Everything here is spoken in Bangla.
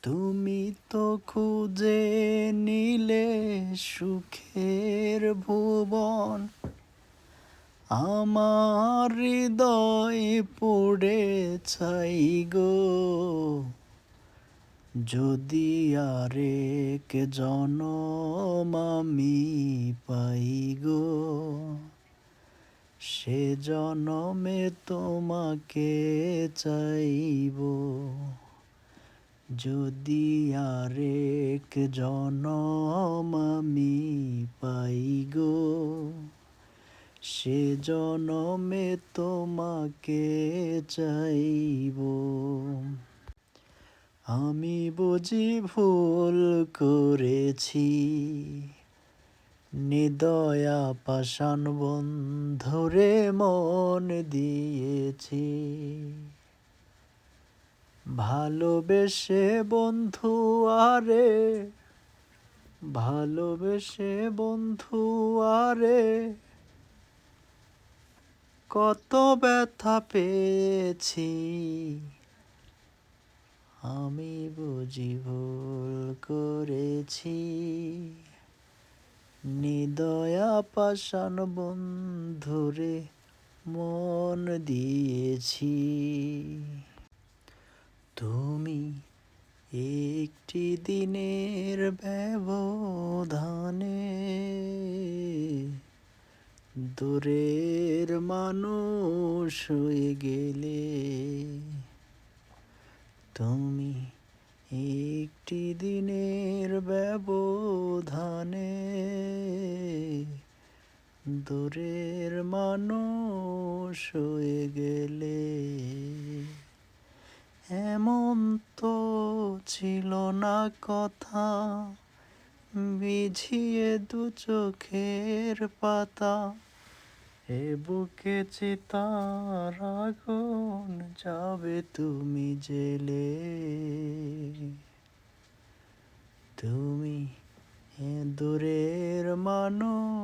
তুমি তো খুঁজে নিলে সুখের ভুবন, আমার হৃদয় পড়ে ছাই গো। যদি আরেক জনম আমি পাই গো, সে জনমে তোমাকে চাইব। যদি আরেক জনম আমি পাই গো, সে জনমে তোমাকে চাইব। আমি বুঝি ভুল করেছি, নিদয়া পাষাণ বন্ধুরে মন দিয়েছি। ভালোবেসে বন্ধু আরে, ভালোবেসে বন্ধু আরে, কত ব্যথা পেয়েছি। আমি বুঝি ভুল করেছি, নিদয়া পাষাণ বন্ধুরে মন দিয়েছি। তুমি একটি দিনের ব্যবধানে দূরের মানুষ হয়ে গেলে। তুমি একটি দিনের ব্যবধানে দূরের মানুষ হয়ে গেলে। এমন তো ছিল না কথা, বিঝিয়ে দু চোখের পাতা। এ বুকে চিতার আগুন যাবে তুমি জেলে। তুমি এ দূরের মানুষ